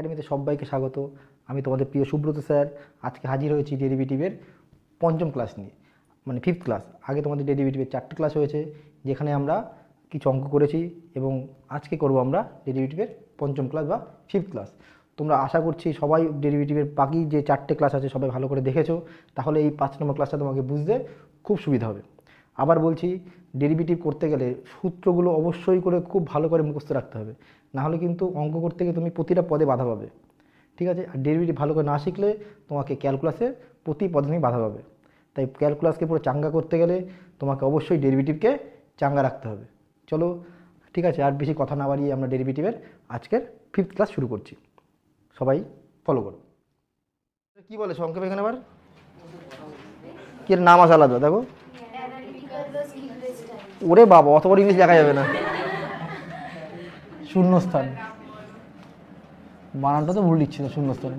একাডেমিতে সবাইকে স্বাগত। আমি তোমাদের প্রিয় সুব্রত স্যার। আজকে হাজির হয়েছি ডেরিভেটিভের পঞ্চম ক্লাস নিয়ে, মানে 5th ক্লাস। আগে তোমাদের ডেরিভেটিভের 4টে ক্লাস হয়েছে, যেখানে আমরা কিছু অঙ্ক করেছি, এবং আজকে করব আমরা ডেরিভেটিভের পঞ্চম ক্লাস বা 5th ক্লাস। তোমরা আশা করছি সবাই ডেরিভেটিভের বাকি যে 4টে ক্লাস আছে সবাই ভালো করে দেখেছো, তাহলে এই 5 নম্বর ক্লাসটা তোমাকে বুঝতে খুব সুবিধা হবে। আবার বলছি, ডেরিভেটিভ করতে গেলে সূত্রগুলো অবশ্যই করে খুব ভালো করে মুখস্থ রাখতে হবে, নাহলে কিন্তু অঙ্ক করতে গিয়ে তুমি প্রতিটা পদে বাধা পাবে, ঠিক আছে? আর ডেরিভেটিভ ভালো করে না শিখলে তোমাকে ক্যালকুলাসে প্রতি পদে তুমি বাধা পাবে। তাই ক্যালকুলাসকে পুরো চাঙ্গা করতে গেলে তোমাকে অবশ্যই ডেরিভেটিভকে চাঙ্গা রাখতে হবে। চলো ঠিক আছে, আর বেশি কথা না বাড়িয়ে আমরা ডেরিভেটিভের আজকের 5th ক্লাস শুরু করছি। সবাই ফলো করো। কী বলে সংক্ষেপে এখানে আবার কি নাম আছে আলাদা? দেখো, ওরে বাবা, অত বড় ইংলিশ লেখা যাবে না। শূন্যস্থান, বানানটা তো ভুল লিখছিল। শূন্যস্থান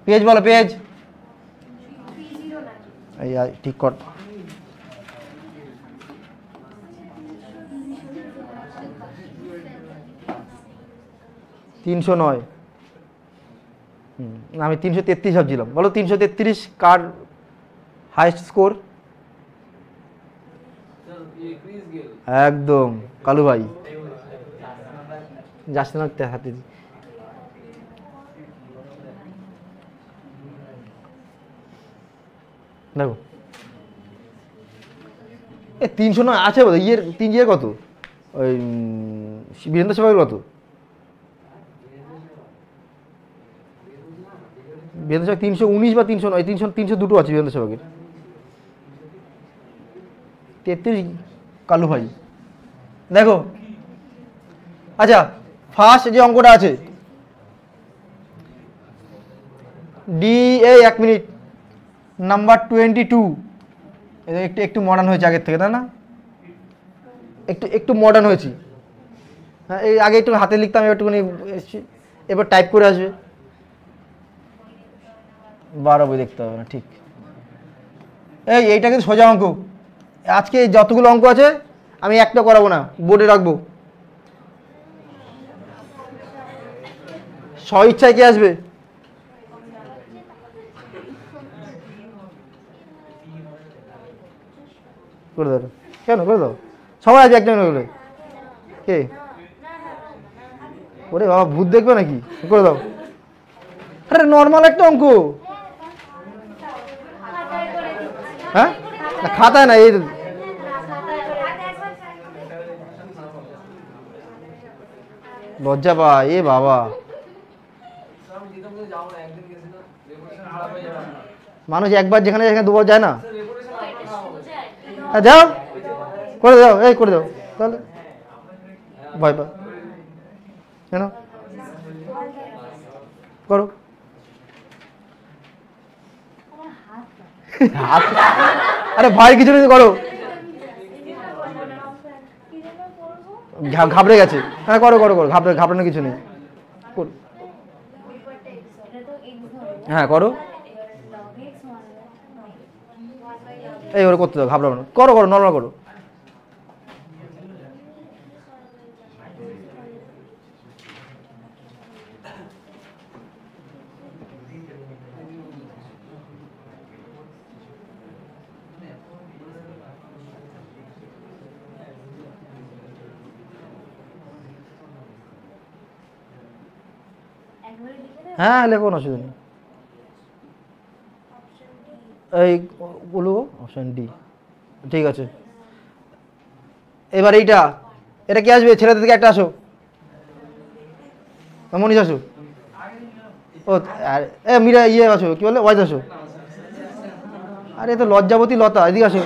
পেজ বলো, পেজ এই ঠিক কর। তিনশো নয়। আমি 333 ভাবছিলাম। বলো 333 কার হাইস্ট স্কোর? একদম কালু ভাই, যাচ্ছে না হাতে। দেখো, 309 আছে বোধ। ইয়ের 3 ইয়ে কত? ওই বীরেন্দ্র সেবকের কত? বীরেন্দ্র সেবক 319 বা 309, 300 দুটো আছে বীরেন্দ্র সেবকের। 33 কালু ভাই। দেখো, আচ্ছা, ফার্স্ট যে অঙ্কটা আছে, ডি এই 1 মিনিট, নাম্বার 22। একটু মডার্ন হয়েছে আগের থেকে, তাই না? একটু মডার্ন হয়েছি। হ্যাঁ, এই আগে একটু হাতে লিখতাম, একটুখানি এবার টাইপ করে আসবে। 12 বই দেখতে হবে না, ঠিক। এইটা কিন্তু সোজা অঙ্ক। আজকে যতগুলো অঙ্ক আছে আমি একটা করাবো না, বোর্ডে রাখবো। স্ব ইচ্ছায় কে আসবে? করে দাও। কেন করে দাও? সবাই আসবে একটা করে। কে? ওরে বাবা, ভূত দেখবে নাকি? করে দাও। আরে নর্মাল একটা অঙ্ক। হ্যাঁ, খাতায় না, এই লজ্জা পায়। এ বাবা, মানুষ একবার যেখানে যেখানে দুবার যায় না। যাও করে দাও, এই করে দাও। তাহলে ভয় পা কেন? করো। আরে ভয় কিছু নেই, করো। ঘাবড়ে গেছে। হ্যাঁ, করো করো করো, ঘাবড়ানো কিছু নেই। হ্যাঁ করো। এই ওরা করতে দাও, ঘাবড়াবো না। করো করো, নর্মাল করো। হ্যাঁ লেখো, না অসুবিধা নেই। এই বলবো অপশন ডি, ঠিক আছে। এবার এটা কি আসবে? ছেলেদের থেকে একটা আসো, মনীষ আসো। ও মীরা ইয়ে আসো, কি বলে, ওয়াইজ আসো। আরে তো লজ্জাবতী লতা, এদিকে আসো।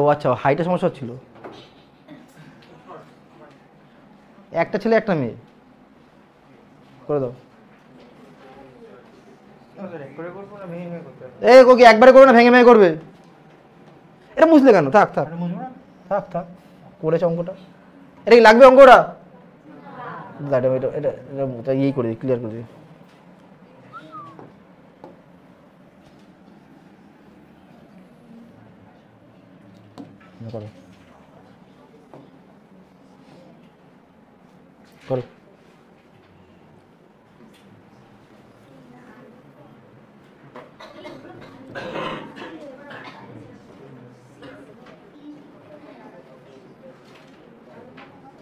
ও আচ্ছা, হাইটের সমস্যা হচ্ছিল। একটা ছেলে একটা মেয়ে, করে দাও। এই ওকে একবারে করবে না, ভেঙে ভেঙে করবে। এটা বুঝলে কেন? থাক থাক থাক থাক, করেছে অঙ্কটা। এটা কি লাগবে অঙ্কটা? এটা এটা এটা এটা ইয়ে করে দিই, ক্লিয়ার করে দিই। করো করো।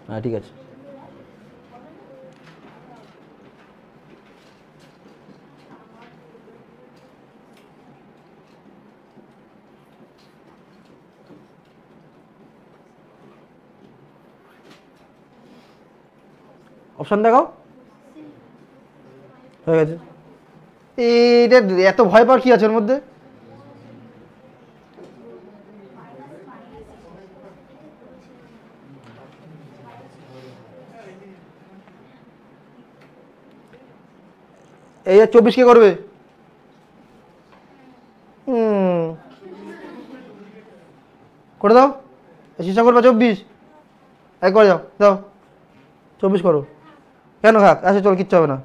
হ্যাঁ ঠিক আছে। অপশন দেখাও, হয়ে গেছে। এইটা এত ভয় পাওয়ার কি আছে ওর মধ্যে? এই 24 কে করবে? করে দাও, চেষ্টা করবে 24। একবার যাও দাও 24 করো। কেন খাক, আচ্ছা চল, কিচ্ছু হবে না।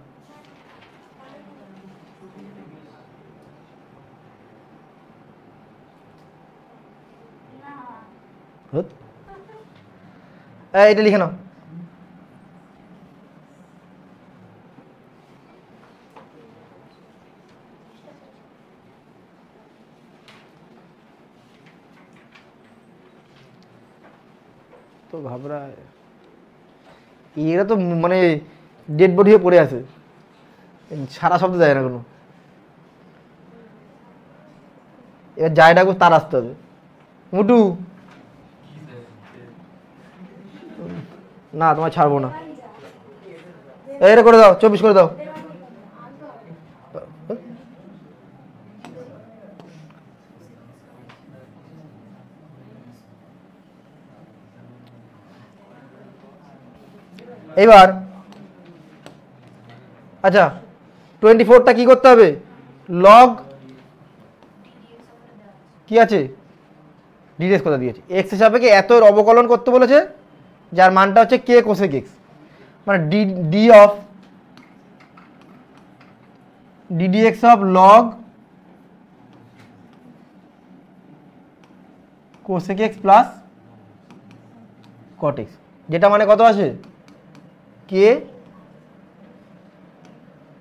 এটা লিখে নাও। তো ঘাবড়ায়, এরা তো মানে ডেড বডি হয়ে পড়ে আছে, সারা শব্দ যায় না কোনো। এবার যাই ডাকবো তার আসতে হবে। মুটু না, তোমায় ছাড়বো না। এটা করে দাও, 24 করে দাও। এইবার আচ্ছা 24টা কি করতে হবে? লগ কি আছে, ডিরেক্ট কথা দিয়েছে, এক্স সাপেক্ষে এত এর অবকলন করতে বলেছে, যার মানটা হচ্ছে কে কোসেক এক্স, মানে D of ddx of log cosec x plus cot x, যেটা মানে কত আছে, কে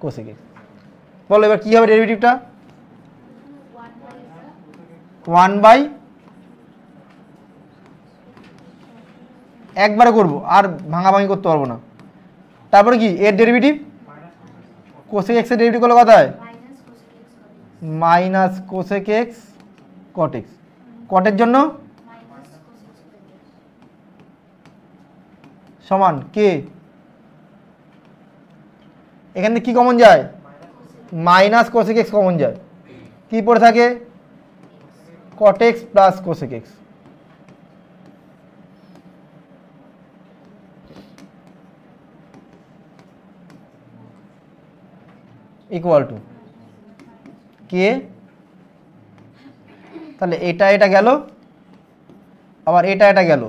কোসেক এক্স। বলো এবার কি হবে ডেরিভেটিভটা? 1/, একবারে করব, আর ভাঙাভাঙি করতে পারবো না। তারপরে কি এর ডেরিভেটিভ, কোসেক এক্স এর ডেরিভেটিভ করলে কত হয়? Minus cosec x cot x. কটের জন্য সমান কে, এখান থেকে কি কমন যায়? মাইনাস কোসেক এক্স কমন যায়, কি পড়ে থাকে? Cot x plus cosec x. Equal to k, তাহলে এটা এটা গেল, আবার এটা এটা গেল,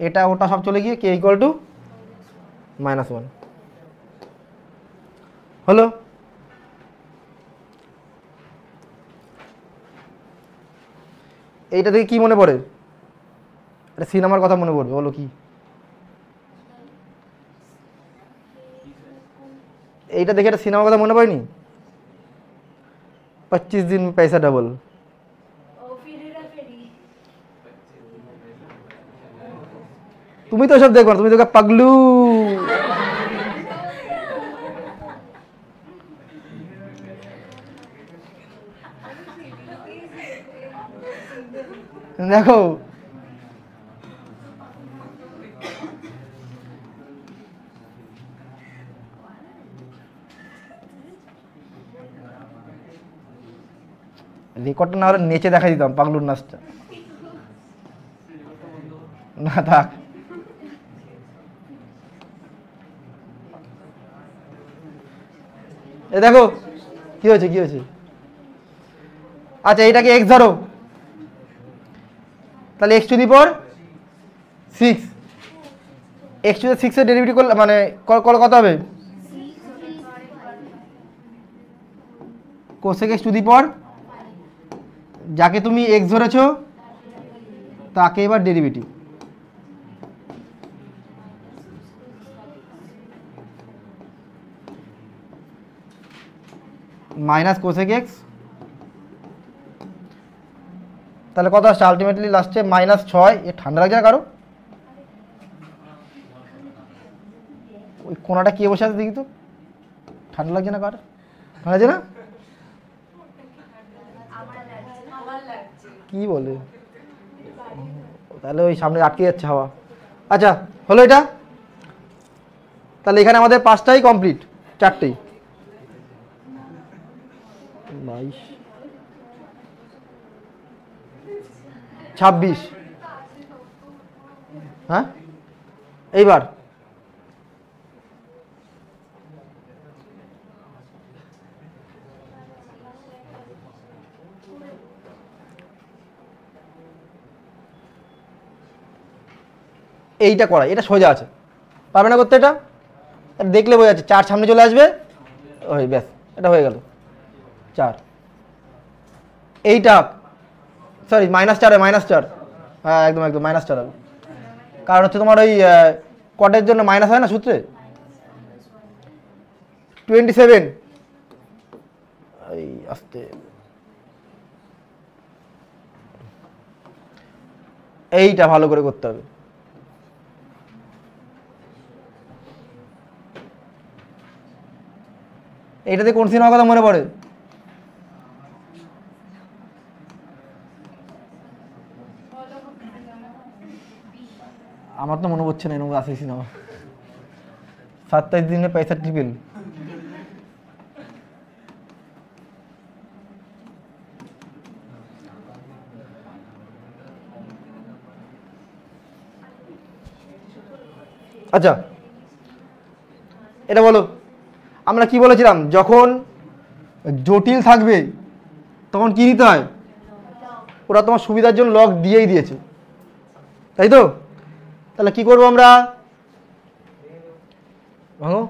এটা ওটা সব চলে গিয়ে কে ইকুয়াল টু -1 হলো। এইটা থেকে কি মনে পড়ে? এটা সিনেমার কথা মনে পড়বে, বলো কি? এইটা দেখে একটা সিনেমার কথা মনে পড়েনি? 25 दिन में पैसा डबल। তুমি তো সব দেখো না, তুমি তো পাগলু। দেখো রেকর্ডটা না হলে নেচে দেখা দিতাম পাগলুর নাচটা। না থাক, এ দেখো কি হয়েছে, কি হয়েছে। আচ্ছা এটাকে এক্স ধরো, তাহলে x two the power 6, x to দি 6 এর ডেরিভেটিভ করলে মানে কত হবে কোসেক এক্স টু দি পাওয়ার, যাকে তুমি এক্স ধরেছো তাকে এবার ডেরিভেটিভ মাইনাস কোসেক এক্স, তাহলে কত আসছে আলটিমেটলি লাস্টে -6। এ ঠান্ডা লাগছে না কারো? ওই কোনাটা কে বসে আছে দেখি তো, ঠান্ডা লাগছে না কার? ঠান্ডা লাগছে না? কি বলে, তাহলে ওই সামনে আটকে যাচ্ছে হাওয়া। আচ্ছা হলো এটা, তাহলে এখানে আমাদের 5টাই কমপ্লিট, 4টেই 22 26। হ্যাঁ এইবার এইটা করা, এটা সোজা আছে, পারবে না করতে? এটা দেখলে বোঝা যাচ্ছে, 4 সামনে চলে আসবে, ওই ব্যাস এটা হয়ে গেল 4। এইটা সরি -4, হ্যাঁ একদম -4 হবে, কারণ হচ্ছে তোমার ওই কটের জন্য মাইনাস হয় না সূত্রে। 27 এই আস্তে, এইটা ভালো করে করতে হবে। এইটাতে কোন সিনেমার কথা মনে পড়ে? আমার তো মনে পড়ছে না এরকম আছে সিনেমা। 27 দিনে পয়সা ট্রিপল। আচ্ছা এটা বলো, আমরা কি বলেছিলাম যখন জটিল থাকবে তখন কি নিতে হয়? ওরা তোমার সুবিধার জন্য লগ দিয়েই দিয়েছে, তাই তো? তাহলে কি করবো আমরা? ভাঙো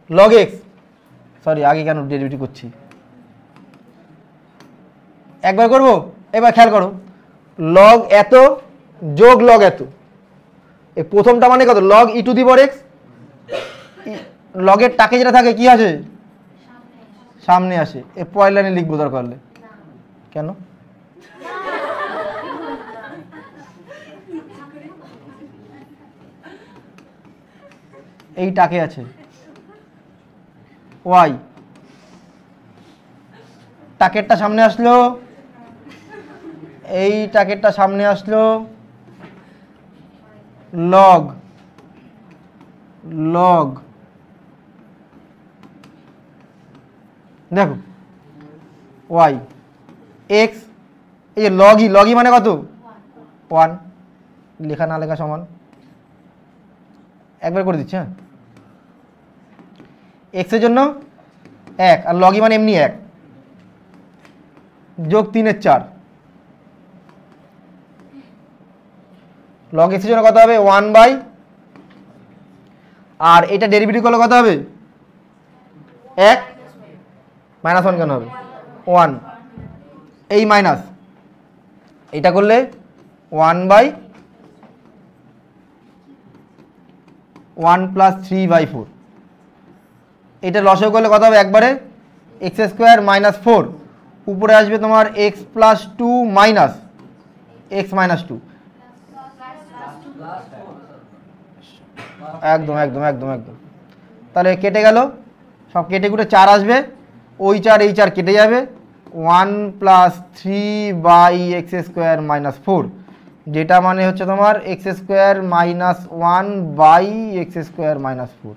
লগ এক্স, সরি আগে কেন ডেরিভেটিভ করছি, একবার করব। এবার খেয়াল করো, লগ এত যোগ লগ এত, এই প্রথমটা মানে কত? Log e to the power x. লগের টাকে যেটা থাকে কি আছে? সামনে আসে। এই পরের লাইনে লিখবো দরকার হলে, কেন? এই টাকে আছে ওয়াই, টাকেরটা সামনে আসলো, এই টাকেরটা সামনে আসলো, লগ লগ দেখো ওয়াই এক্স, এই যে লগই মানে কত? 1, লেখা না লেখা সমান, একবার করে দিচ্ছি। হ্যাঁ এক্সের জন্য 1 আর লগই মানে এমনি 1 যোগ 3 এর 4, লগ এক্সের জন্য কত হবে? 1/, আর এটা ডেরিভেটিভ করলে কত হবে? 1 -1 কেন হবে? 1, এই মাইনাস এটা করলে 1/1 + 3/4, এটা লসও করলে কত হবে? একবারে x² - 4, উপরে আসবে তোমার x + 2 মাইনাস x - 2, একদম। তাহলে কেটে গেল, সব কেটে কুটে 4 আসবে, ওই 4 এই 4 কেটে যাবে, 1 + 3/x² - 4, যেটা মানে হচ্ছে তোমার x² - 1/x² - 4।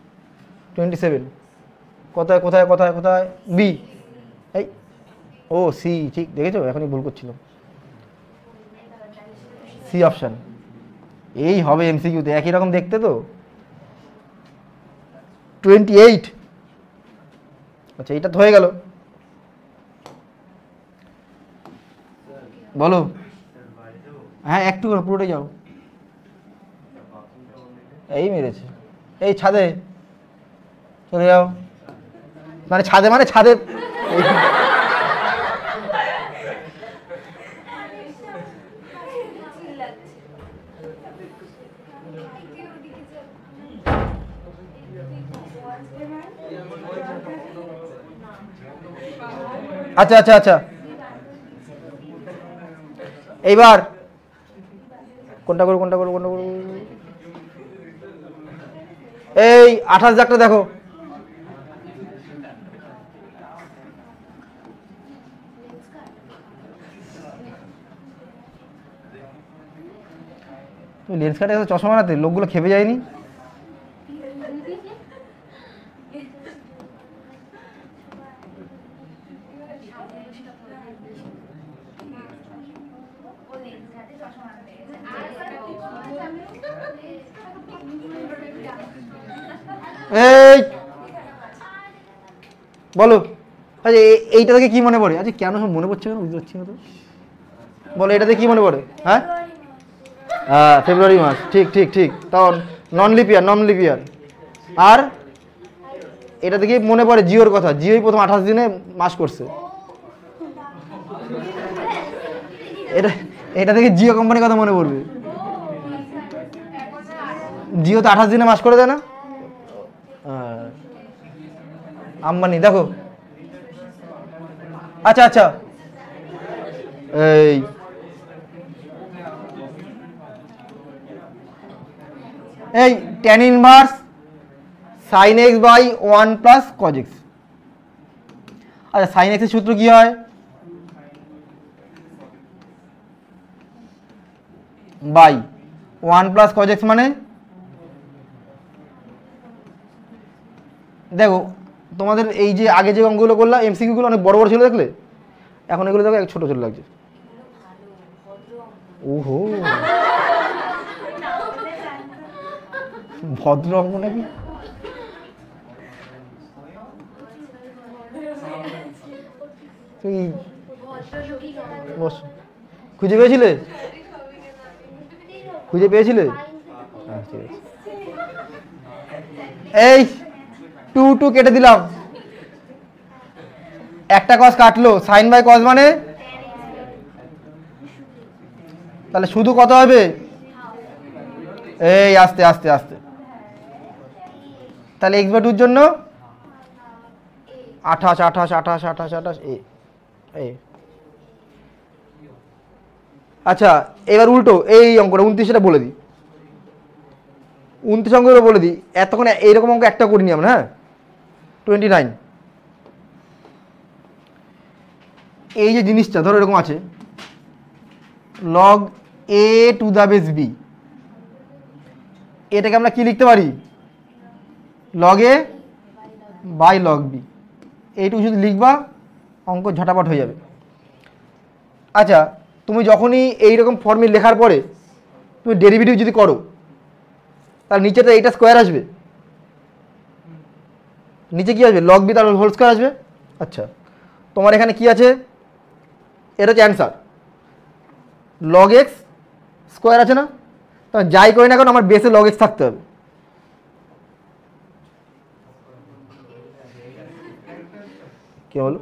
27 কোথায় কোথায় কোথায় কোথায়? বি, এই ও সি, ঠিক দেখেছো, এখনই ভুল করছিল, সি অপশান। এই হবে এমসিকিউতে, একই রকম দেখতে তো। 28, আচ্ছা এইটা তো হয়ে গেল, বলো। হ্যাঁ একটু পুরোটাই যাও। এই মেরেছে, এই ছাদে চলে যাও, মানে ছাদে মানে ছাদে। আচ্ছা আচ্ছা আচ্ছা, এইবার কোনটা করো কোনটা করো কোনটা করো, এই 28 দাগটা দেখো। তুমি লেন্স কাটে চশমা বানাতে, লোকগুলো খেপে যায়নি? এই বলো, আচ্ছা এইটা থেকে কি মনে পড়ে? আচ্ছা কেন সব মনে পড়ছে কেন বুঝতে পারছি না তো, বলো এটা থেকে কি মনে পড়ে? হ্যাঁ হ্যাঁ ফেব্রুয়ারি মাস, ঠিক ঠিক ঠিক, তাও নন লিপিয়ার, নন লিপিয়ার। আর এটা থেকে মনে পড়ে জিওর কথা, জিওই প্রথম 28 দিনে মাস করছে। এটা এটা থেকে জিও কোম্পানির কথা মনে পড়বে। জিও তো 28 দিনে মাস করে দেয় না? আম্বানি দেখো। আচ্ছা আচ্ছা, এই tan inverse sin x by 1 plus cos x। আচ্ছা sin x এর সূত্র কি হয়? বাই 1 প্লাস cos x, মানে দেখো তোমাদের এই যে আগে যে অঙ্কগুলো করলাম এমসিকিউ গুলো অনেক বড় বড় ছিল দেখলে, এখন এগুলো দেখো ছোট ছোট লাগছে। ওহো ভদ্র অঙ্ক নাকি? তুই খুঁজে পেয়েছিলে? খুঁজে পেয়েছিলে? এই 2 2 কেটে দিলাম, একটা cos কাটলো, sin বাই cos মানে তাহলে শুধু কত হবে? এই আস্তে আস্তে আস্তে, তাহলে x বাই 2 এর জন্য 28 28 28 28 28 এই। আচ্ছা এবার উল্টো এই অঙ্কটা 29টা বলে দিই, 29 অঙ্কগুলো বলে দিই। এতক্ষণ এইরকম অঙ্ক একটা করিনি আমরা। হ্যাঁ 29, এই যে জিনিসটা ধরো এরকম আছে, log a to the base b, এটাকে আমরা কি লিখতে পারি? log a by log b। এইটুকু যদি লিখবা অঙ্ক ঝটাপট হয়ে যাবে। আচ্ছা তুমি যখনই এইরকম ফর্মে লেখার পরে তুমি ডেরিভেটিভ যদি করো, তার নিচেটা এইটা স্কোয়ার আসবে, নিচে কি আসবে? log b তার হোল স্কোয়ার আসবে। আচ্ছা তোমার এখানে কি আছে? এটা হচ্ছে অ্যান্সার, log x স্কোয়ার আছে না? তা যাই করি না কেন আমার বেসে log x থাকতে হবে। কি হলো?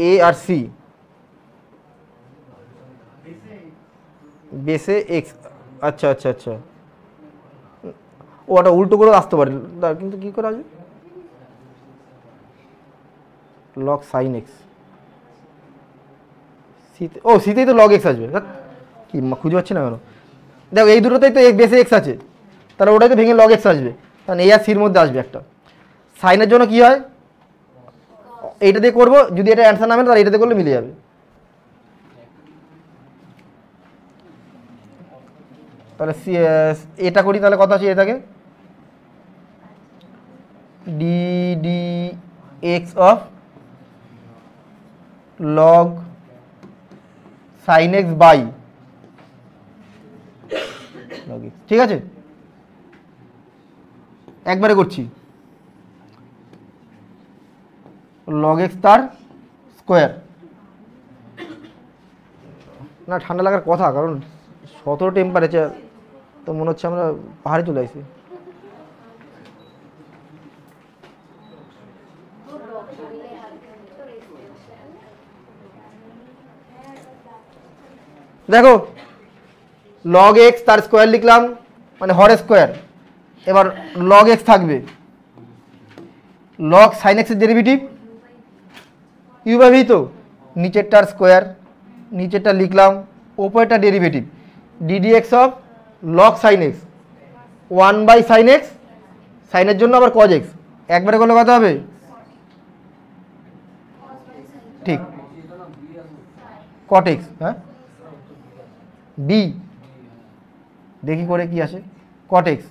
a আর c বেসে x। আচ্ছা আচ্ছা আচ্ছা, ওটা উল্টো করে আসতে পারে, কিন্তু কি করে আসবে? log sin x, ও সিতেই তো log x আসবে, কি খুঁজে পাচ্ছি না কেন? দেখো এই দুটোতেই তো বেসে x আছে, তাহলে ওটাই তো ভেঙে log x আসবে, তাহলে এই আর সির মধ্যে আসবে একটা। সাইনের জন্য কি হয়? এইটা দিয়ে করবো, যদি এটা অ্যান্সার না মেলে তাহলে এটাতে করলে মিলে যাবে। তাহলে এটা করি, তাহলে কত আছে? এটাকে d d x of log sin x by log x, ঠিক আছে? একবারে করছি, log x তার স্কোয়ার। না ঠান্ডা লাগার কথা, কারণ 17 টেম্পারেচার, তো মনে হচ্ছে আমরা পাহাড়ে চলে আসছি। দেখো লগ এক্স তার স্কোয়ার লিখলাম মানে হর স্কোয়ার, এবার লগ এক্স থাকবে, লগ সাইন এক্সের ডেরিভেটিভ ইউ বাই ভি, তো নিচেরটার স্কোয়ার, নিচেরটা লিখলাম, ওপরেরটা derivative d d x of log sine x 1/sin x, সাইনের জন্য আবার কজ এক্স, একবারে করলে কত হবে? ঠিক কট এক্স, হ্যাঁ বি দেখি করে কি আসে, cot x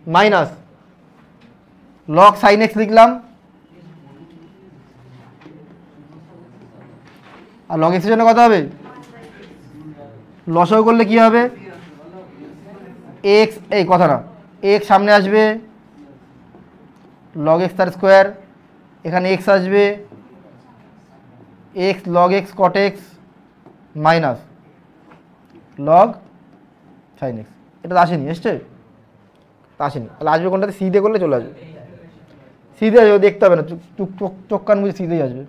minus log sine x লিখলাম, আর লগ এক্সের জন্য কত হবে? লসাগু করলে কি হবে? এক্স, এই কথা না, এক্স সামনে আসবে, লগ এক্স তার স্কোয়ার, এখানে এক্স আসবে, x log x cot x minus log sine x. এটা তো আসেনি, এসছে? আসেনি, তাহলে আসবে কোনটাতে? সি দিয়ে করলে চলে আসবে, সি দিয়ে আসবে, দেখতে হবে না, চোখ কান বুঝে সি দিয়ে আসবে।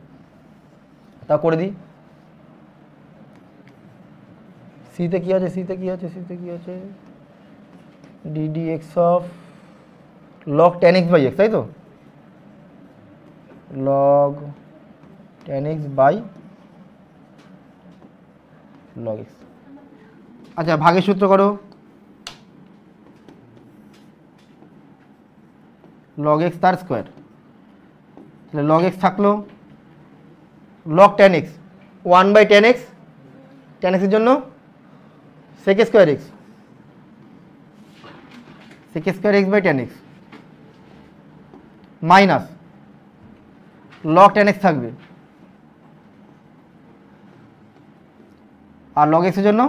তা করে দিই, সিতে কি আছে, সিতে কি আছে, সিতে কি আছে, d d x of log ten x by x, তাই তো, log ten x by log x. আচ্ছা ভাগের সূত্র করো, লগ এক্স তার স্কোয়ার, তাহলে লগ এক্স থাকলো, log ten x 1/10 x, ten এক্সের জন্য sec square x, sec square x by ten x minus log ten x থাকবে, আর লগ এক্সের জন্য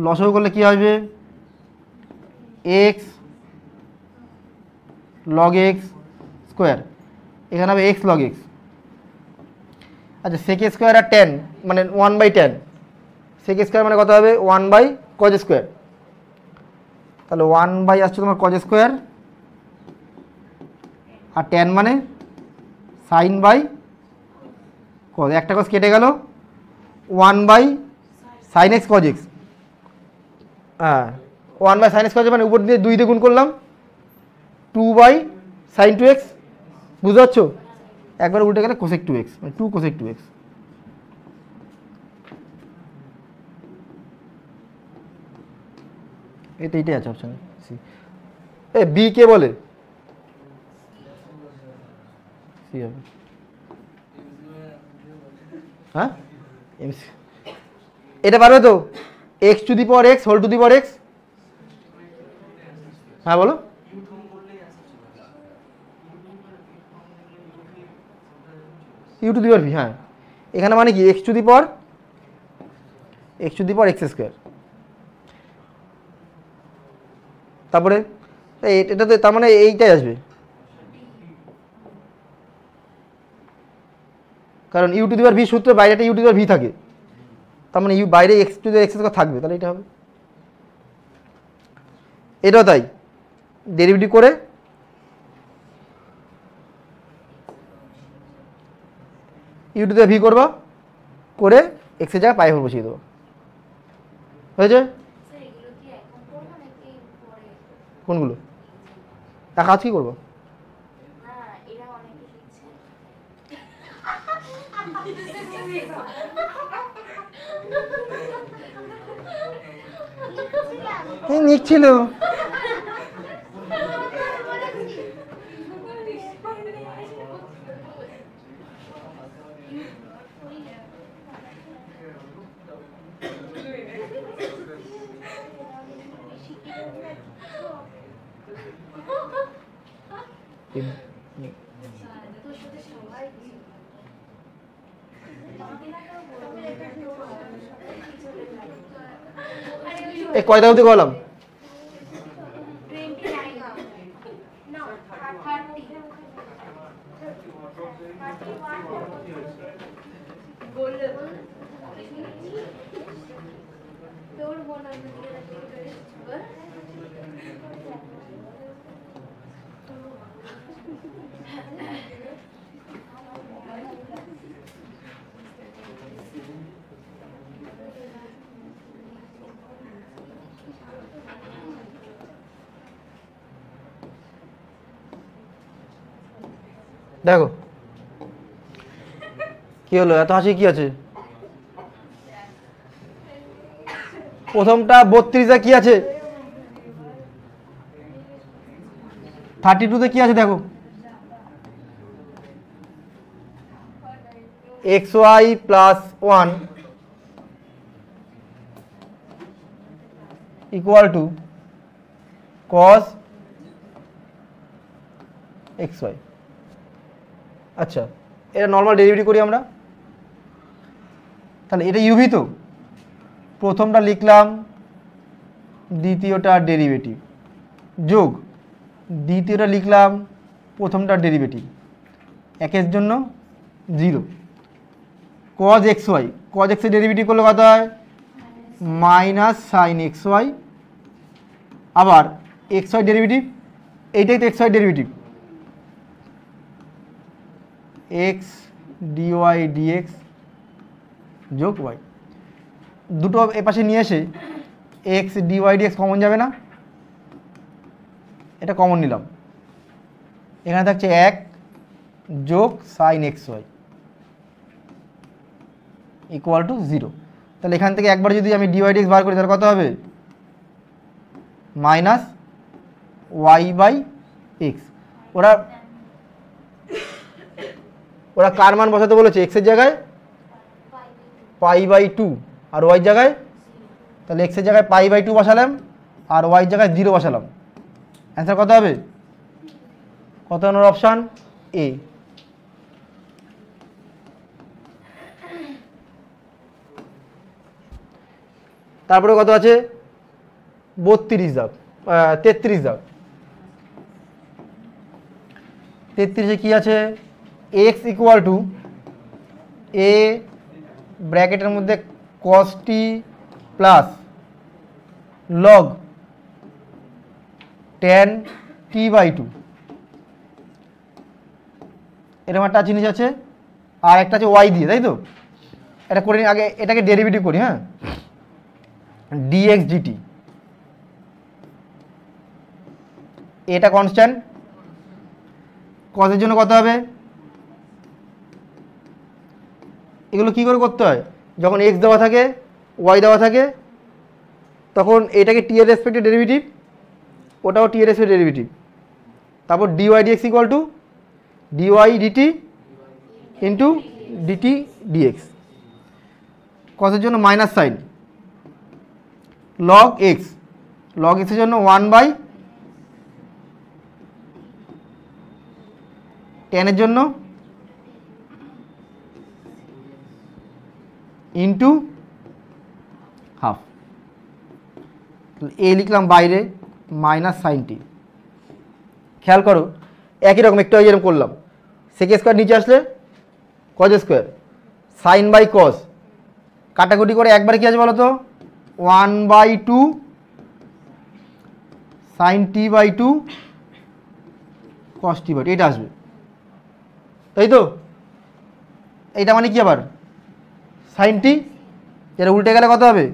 লসাগু করলে কি আসবে? এক্স লগ এক্স স্কোয়ার, এখানে হবে এক্স লগ এক্স। আচ্ছা সেক স্কোয়ার আর টেন মানে 1/10, সেক স্কোয়ার মানে কত হবে? 1/cos স্কোয়ার, তাহলে 1 আসছে তোমার cos স্কোয়ার, আর টেন মানে সাইন বাই cos, একটা cos কেটে গেল, 1/sin x cos x, হ্যাঁ 1/sin x cos x মানে উপর দিয়ে 2 দিয়ে গুণ করলাম, 2/sin 2x, বুঝতে পারছো? একবার উল্টে গেলে cosec 2x মানে 2 cosec 2x। এইটাই আছে অপশন সি। এ বি কে বলে? সি হবে, হ্যাঁ এমসি। এটা পারবে তো? X to the power x whole to the power x, হ্যাঁ বলো। U to the power v, হ্যাঁ এখানে মানে কি x to the power x square, তারপরে এটা তো তার মানে এইটাই আসবে, কারণ u to the power v সূত্রে বাইরে একটা u to the power v থাকে, তার মানে ইউ বাইরে x to the x square থাকবে, তাহলে এটা হবে। এটাও তাই, ডেরিভেটিভ করে ইউ টু দি ভি করবা, করে এক্সের জায়গায় পাই হোল বসিয়ে দেবো, হয়েছে? কোনগুলো টাকা আজ কি করবো? নিচ্ছিল এই কয়টা অবধি করলাম? দেখো কি হলো, এত হাসি কি আছে? প্রথমটা 32 কি আছে, 32 কি আছে দেখো, xy plus 1 equal to cos xy। আচ্ছা, এটা নর্মাল ডেরিভেটিভ করি আমরা, তাহলে এটা ইউভি তো, প্রথমটা লিখলাম, দ্বিতীয়টা ডেরিভেটিভ, যোগ দ্বিতীয়টা লিখলাম, প্রথমটা ডেরিভেটিভ, একের জন্য 0, cos xy, cos x এর ডেরিভেটিভ করলে কত হয়, মাইনাস সাইন xy, আবার xy ডেরিভেটিভ, এইটাই তো xy derivative, x dy dx যোগ y, দুটো এপাশে নিয়ে এসে x dy dx কমন যাবে না, এটা কমন নিলাম, এখানে থাকছে 1 যোগ সাইন xy ইকুয়াল টু 0। তাহলে এখান থেকে একবার যদি আমি dy dx বার করি তাহলে কত হবে, মাইনাস y বাই এক্স। ওরা কার মান বসাতে বলেছে, x এর জায়গায় π/2 আর y জায়গায়, তাহলে x এর জায়গায় π/2 বসালাম আর y জায়গায় 0 বসালাম, অ্যান্সার কত হবে, কত নম্বর অপশান এ। তারপরে কত আছে, 32 দাগ, 33 দাগ, 33-এ কি আছে, x ইকুয়াল টু এ ব্র্যাকেটের মধ্যে cos t plus log tan t/2, এরকম একটা জিনিস আছে, আর একটা আছে y দিয়ে, তাই তো, এটা করে আগে, এটাকে ডেরিভেটিভ করি, হ্যাঁ, dx dt, এটা কনস্ট্যান্ট, cos এর জন্য কত হবে, এগুলো কি করে করতে হয়, যখন x দেওয়া থাকে y দেওয়া থাকে তখন এটাকে t এর রেসপেক্টে ডেরিভেটিভ, ওটাও t এর রেসপেক্টে ডেরিভেটিভ, তারপর dy dx equal to dy dt into dt dx, cos এর জন্য minus sine, log x, log x এর জন্য 1/tan এর জন্য ইন্টু হাফ, এ লিখলাম বাইরে, মাইনাস সাইন টি। খেয়াল করো একই রকম, একটু এরকম করলাম, সেক স্কোয়ার নিচে আসলে cos square, sine by cos, কাটাকুটি করে একবারে কি আছে বলো তো, 1/2 সাইন t/2 কস t/2, এটা আসবে, তাই তো, এইটা মানে কি আবার সাইন টি, এটা উল্টে গেলে কত হবে,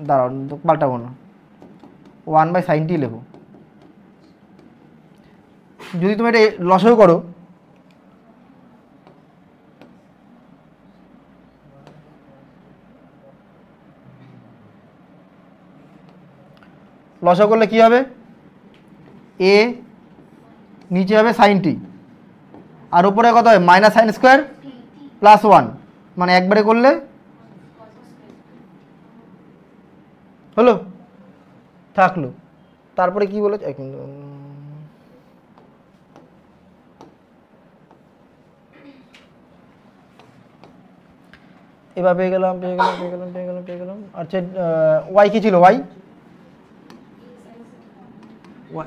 দাঁড়াও পাল্টাবো না, 1/sin t লেখো, যদি তুমি এটা লসও করো, লসও করলে কি হবে, এ নিচে হবে সাইন টি, আর উপরে কত হবে, মাইনাস সাইন স্কোয়ার প্লাস 1, মানে একবারে করলে হলো, থাকলো। তারপরে কি বলেছে, এক মিনিট, এবার পেয়ে গেলাম, আচ্ছা ওয়াই কি ছিল, ওয়াই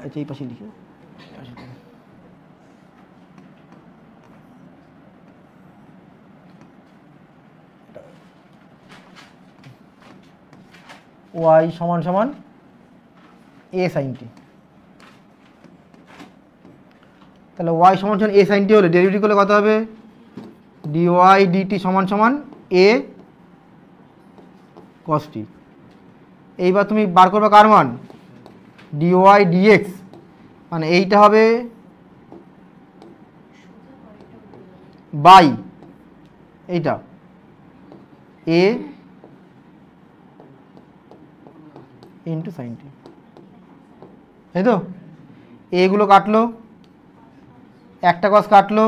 আচ্ছা এই পাশে লিখে, ওয়াই সমান সমান এ সাইন টি। তাহলে ওয়াই সমান সমান এ সাইন টি হলে ডেরিভেটিভ করলে কত হবে? ডিওয়াই ডিটি সমান সমান এ কস টি। এইবার তুমি বার করবে কার মান? ডিওয়াই ডিএক্স, মানে এইটা হবে বাই এইটা এ ইন্টু সাইন টি, তাই তো? এগুলো কাটলো, একটা কস কাটলো,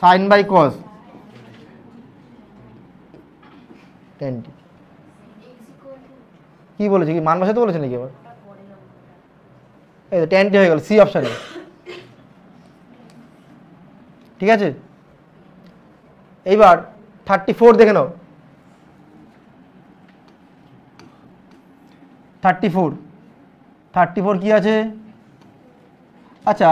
সাইন বাই কস টেন টি। কি বলেছে, কি মান বসাতে বলেছে নাকি আবার? এই তো টেন টি হয়ে গেল সি অপশানে, ঠিক আছে। এইবার 34 দেখে নাও। 34 কি আছে? আচ্ছা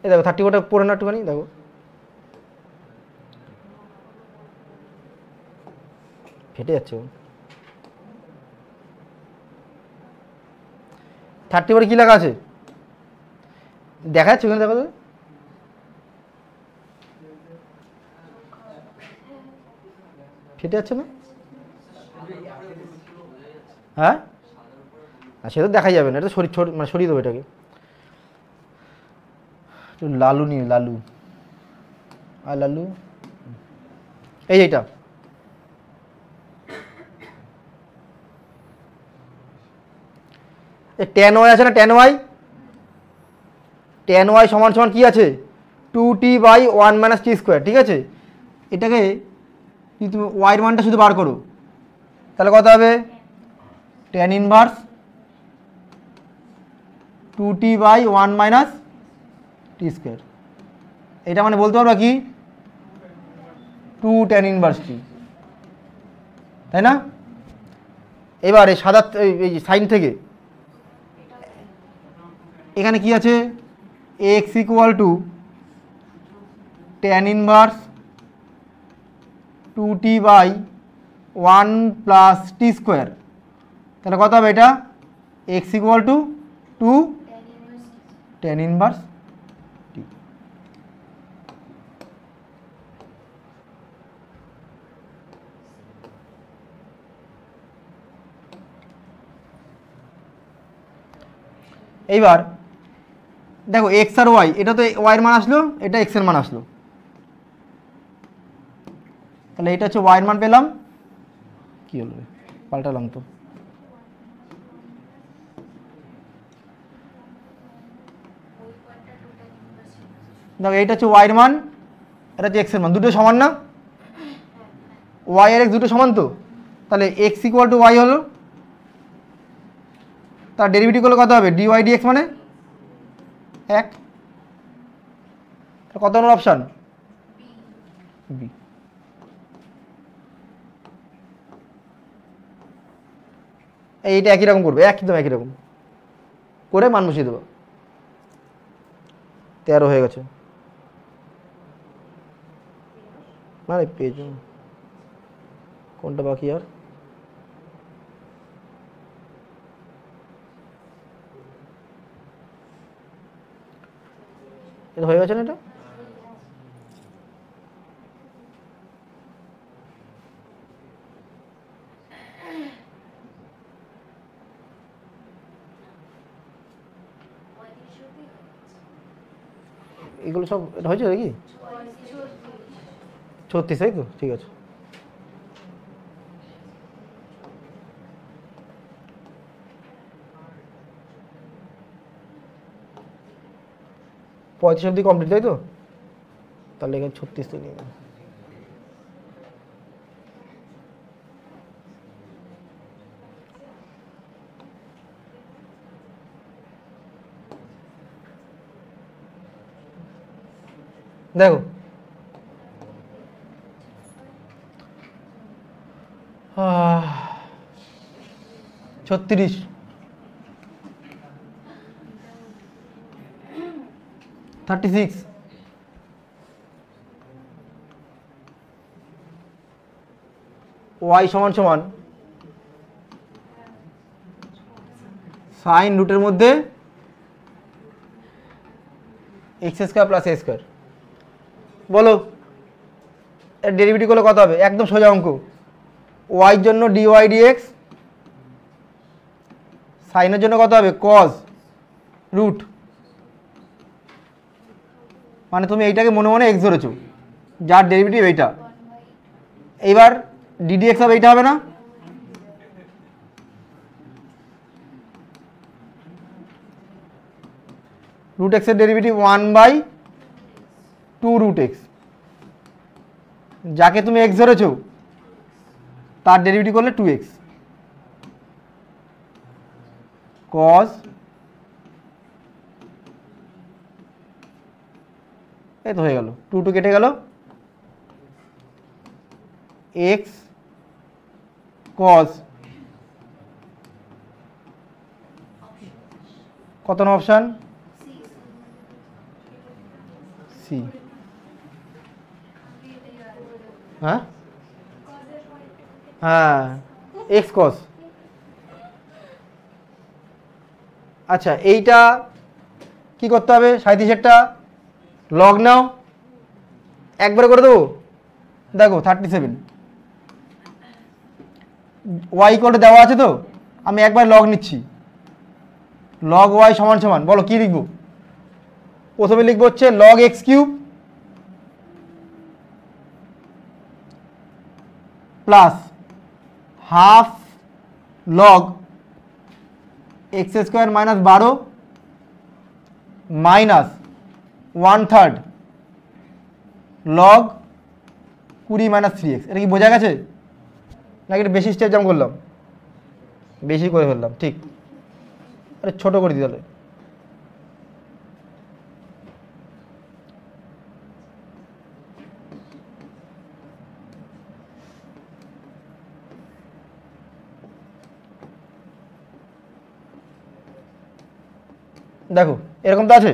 এই দেখো 34টা পড়ে না একটুখানি, দেখো ফেটে যাচ্ছে। 34 কি লেখা আছে দেখা যাচ্ছে ওখানে, দেখো তো। ফেটে যাচ্ছে না? হ্যাঁ সে তো দেখাই যাবে না, এটা মানে সরিয়ে দেবো এটাকে। লালু নিয়ে লালু আর লালু এইটা ট্যান ওয়াই আছে না, ট্যান ওয়াই, ট্যান ওয়াই সমান সমান কি আছে? 2t by 1 minus t square, ঠিক আছে। এটাকে যদি তুমি ওয়াইয়ের মানটা শুধু বার করো তাহলে কত হবে? Tan inverse 2t by 1 minus t square. এটা মানে বলতে পারবা কি 2 ট্যান ইনভার্স টি, তাই না? এবার এই সাদা এই সাইন থেকে এখানে কি আছে? x equal to tan inverse 2t by 1 plus t square, তাহলে কত হবে এটা? x equal to 2 tan inverse t. এইবার দেখো এক্স আর ওয়াই, এটা তো ওয়াইয়ের মান আসলো, এটা এক্স এর মান আসলো, তাহলে এটা হচ্ছে ওয়াইয়ের মান পেলাম। কি হলো পাল্টালাম তো, দেখো এইটা হচ্ছে ওয়াইয়ের মান, এটা হচ্ছে এক্স এর মান, দুটো সমান না? ওয়াই আর এক্স দুটো সমান তো, তাহলে এক্স ইকুয়াল টু ওয়াই হলো, তার ডেরিভেটিভ করলে কত হবে? ডিওয়াই ডিএক্স মানে 1। কত নম্বর অপশান? বি। এইটা একই রকম করবে, একদম একই রকম করে মান বসিয়ে দেবো। 13 হয়ে গেছে, মানে পেজ কোনটা বাকি আর? এটা হয়ে গেছে না? এটা এগুলো সব এটা হয়েছে নাকি? 36, তাই তো, ঠিক আছে। পঁয়ত্রিশ অব্দি কমপ্লিট, তাই তো? তাহলে এখানে 36 তো নিয়ে দেখো 36, 36, ওয়াই সমান সমান সাইন রুটের মধ্যে এক্স স্কোয়ার প্লাস এ স্কোয়ার। বলো এর ডেরিভেটিভ করলে কত হবে? একদম সোজা অঙ্ক। ওয়াইয়ের জন্য ডিওয়াই ডিএক্স, সাইনের জন্য কত হবে? কজ রুট, মানে তুমি এইটাকে মনে মনে এক্স ধরেছো, যার ডেরিভেটিভ এইটা। এইবার ডিডিএক্স হবে, এইটা হবে না? রুট এক্সের ডেরিভেটিভ 1/2 রুট এক্স, যাকে তুমি এক্স ধরেছো তার ডেরিভেটিভ করলে 2x cos, এই তো হয়ে গেল, 2 কেটে গেল, x cos, কত নম্বর অপশন? সি। হ্যাঁ হ্যাঁ, এক্স কস। আচ্ছা, এইটা কি করতে হবে? 37টা লগ নাও, একবারে করে দেবো। দেখো 37 ওয়াই কোডে দেওয়া আছে তো, আমি একবার লগ নিচ্ছি। লগ ওয়াই সমান সমান, বলো কি লিখবো? প্রথমে লিখবো হচ্ছে log x cube plus half log x square minus 12 minus 1/3 log 20 minus 3x। এটা কি বোঝা গেছে নাকি এটা বেশি স্টেপ জাম করলাম? বেশি করে ফেললাম, ঠিক। আরে ছোট করে দিই তাহলে। দেখো এরকম তো আছে,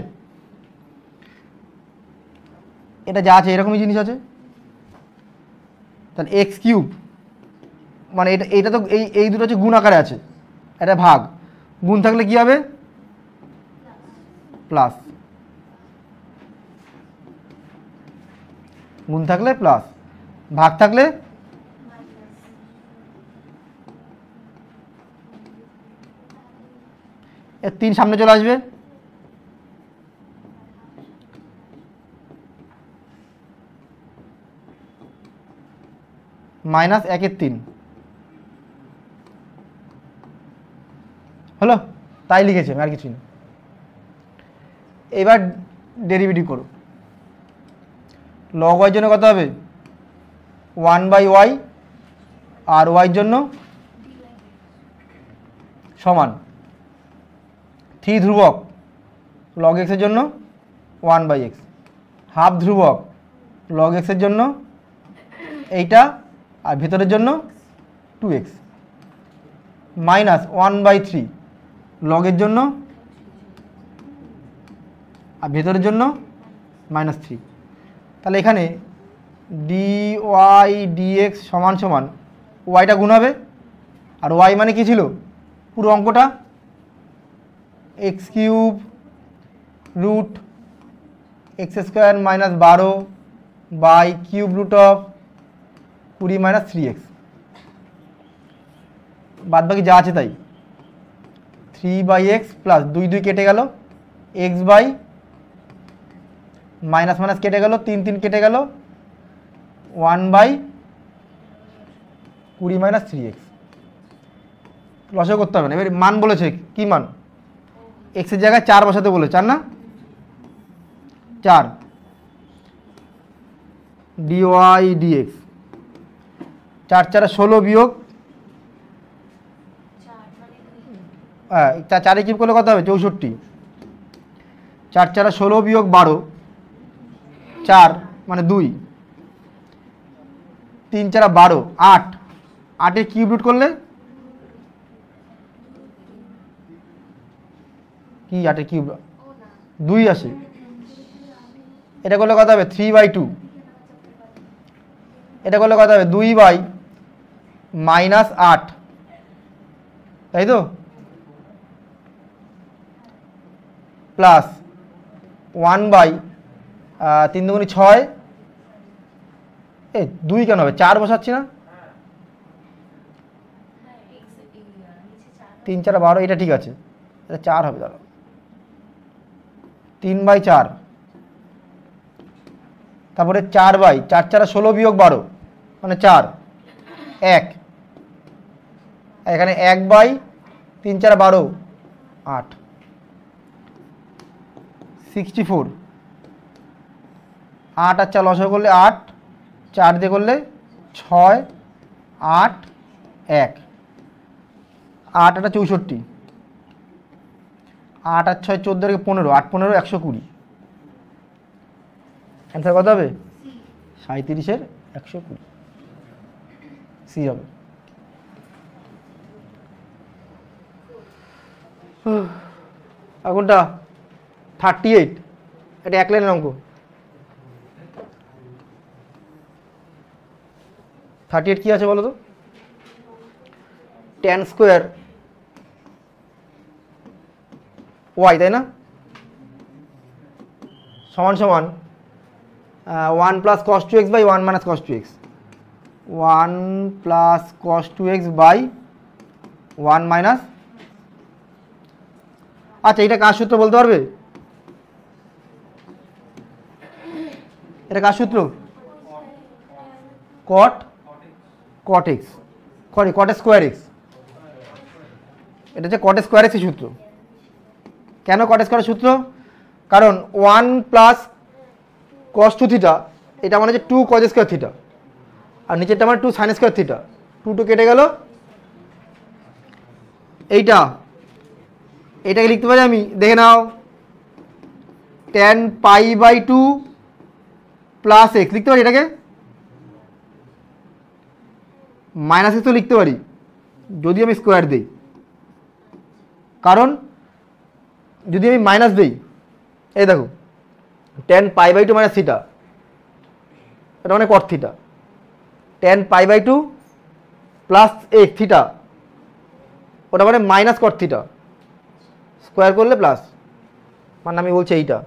এটা যা আছে এরকমই জিনিস আছে। তাহলে এক্স কিউব মানে এটা তো এই দুটো হচ্ছে গুণ আকারে আছে, এটা ভাগ। গুণ থাকলে কি হবে? প্লাস। গুণ থাকলে প্লাস, ভাগ থাকলে এর 3 সামনে চলে আসবে, মাইনাস 1/3 হলো। তাই লিখেছি আর কিছুই না। এবার ডেরিভেটিভ করো। লগ ওয়াইয়ের জন্য কত হবে? 1/y, আর ওয়াইয়ের জন্য সমান 3 ধ্রুবক লগ এক্সের জন্য 1/x, হাফ ধ্রুবক লগ এক্সের জন্য এইটা, আর ভেতরের জন্য 2x, মাইনাস 1/3 লগের জন্য আর ভেতরের জন্য -3। তাহলে এখানে dy dx সমান সমান ওয়াইটা গুণ হবে, আর ওয়াই মানে কি ছিল পুরো অঙ্কটা? X cube root x square minus 12 by cube root of 20 minus 3x, বাদ বাকি যা আছে তাই। 3/x প্লাস 2 2 কেটে গেল, x বাই মাইনাস মাইনাস কেটে গেল, 3 3 কেটে গেল, 1/20 মাইনাস 3x। লসও করতে হবে না। এবার মান বলেছে, কি মান? এক্সের জায়গায় 4 বসাতে বলে, 4 না 4 dy dx, 4 4 16 বিয়োগ 4 কিউব করলে কত হবে? 64। 4 4 16 বিয়োগ 12, 4 মানে 2, 3 4 12, 8, 8 কিউব রুট করলে কি 8 কিউব 2 আসে। এটা করলে কত হবে? 3/2। এটা করলে কত হবে? 2/, -8, তাই তো, প্লাস 1/3 দুগুণি 6, 2 কেন হবে, 4 বসাচ্ছি না, 3 4 12, এটা ঠিক আছে, এটা 4 হবে, দাঁড়াও 3/4, তারপরে 4/4 4 16 বিয়োগ 12 মানে 4, 1, এখানে 1/3 4 12, 8, 64, 8 আর 4 লসাগু করলে 8, 4 দিয়ে করলে 6, 8, 1, 8 8 64, 8 আর 6 14 15, 8 15 120, অ্যান্সার কত হবে? 37-এর 120, সি হবে। কোনটা? 38, এটা এক লাইনের অঙ্ক। 38 কি আছে বলো তো? tan স্কোয়ার y, তাই না, সমান সমান 1 + cos 2x / 1 - cos 2x, 1 + cos 2x / 1 - আচ্ছা, এটা কার সূত্র বলতে পারবে? এটা কার সূত্র? cot x, cot square x, এটা হচ্ছে cot স্কোয়ার x এর সূত্র। কেন cot স্কোয়ারের সূত্র? কারণ 1 + cos 2 থিটা, এটা মানে হচ্ছে 2 cos স্কোয়ার থিটা, আর নিচেরটা মানে 2 sin স্কোয়ার থিটা, 2 2 কেটে গেল, এটাকে লিখতে পারি আমি, দেখে নাও, tan π/2 প্লাস x লিখতে পারি, এটাকে -x তো লিখতে পারি যদি আমি স্কোয়ার দিই, কারণ যদি আমি মাইনাস দিই, এই দেখো tan π/2 - থিটা, এটা মানে cot theta, tan π/2 plus x theta, ওটা মানে -cot থিটা, স্কোয়ার করলে প্লাস, মানে আমি বলছি এইটা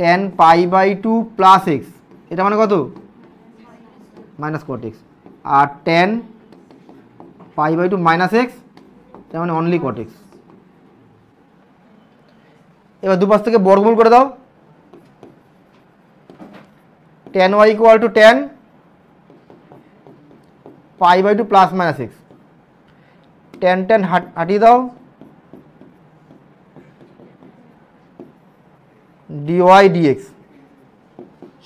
tan π/2 প্লাস x, এটা মানে কত, -cot x, আর tan π/2 - x, এটা মানে অনলি cot x। এবার দুপাশ থেকে বর্গমূল করে দাও, tan y = tan π/2 plus -x, tan হাটিয়ে দাও, dy dx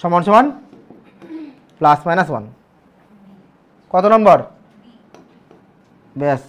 সমান সমান +- 1, কত নম্বর? ব্যাস।